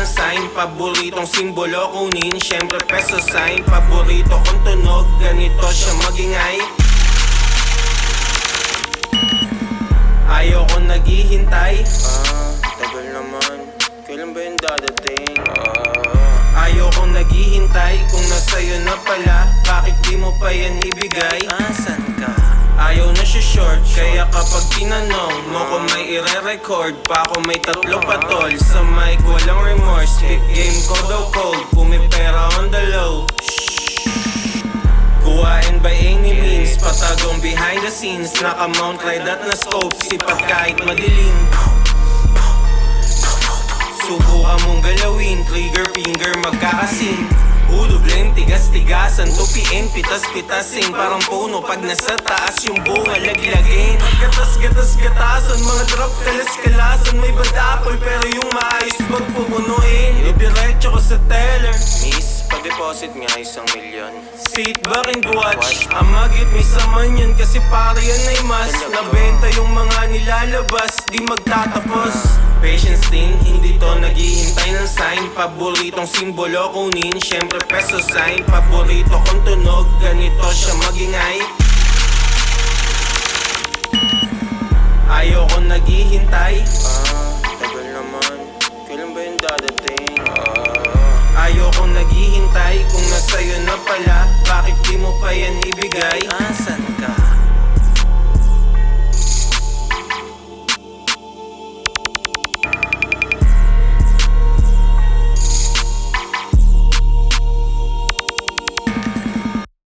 ng sign, paboritong simbolo kunin, syempre peso sign. Paborito kong tunog, ganito siya magingay. Ayoko naghihintay. Tagal naman, kailan ba yung dadating? Ayoko naghihintay, kung nasa'yo na pala, bakit di mo pa yan ibigay? Asan ka? Ayaw na siya short, kaya kapag tinanong mo kung may ire-record pa ako may tatlo patol. Sa mic walang remorse, spit game ko daw cold, pumipera on the low. Kuhain by any means, patagong behind the scenes, naka-mount ride at na scope, sipat kahit madilim. Subukan mong galawin, trigger finger magkakasin. Ulo blame, tigas-tigasan, tupiin, pitas-pitasin. Parang puno pag nasa taas yung bunga laglagin. Gatas-gatas-gatasan, mga drop kalas-kalasan. May badapol pero yung maayos bag pupunuin. Idiretso ko sa teller. Miss, pag-deposit nga 1,000,000. Sit back and watch. Amagit may saman yan kasi para yan ay mas. Nabenta yung mga nilalabas, di magtatapos. Patience thing, hindi to naghihintay ng sign. Paboritong simbolo kunin, syempre peso sign. Paborito kong tunog, ganito siya magingay. Ayoko naghihintay. Tagal naman, kailan ba yung dadating? Ayoko naghihintay, kung nasa'yo na pala, bakit di mo pa yan ibigay? Asan ka?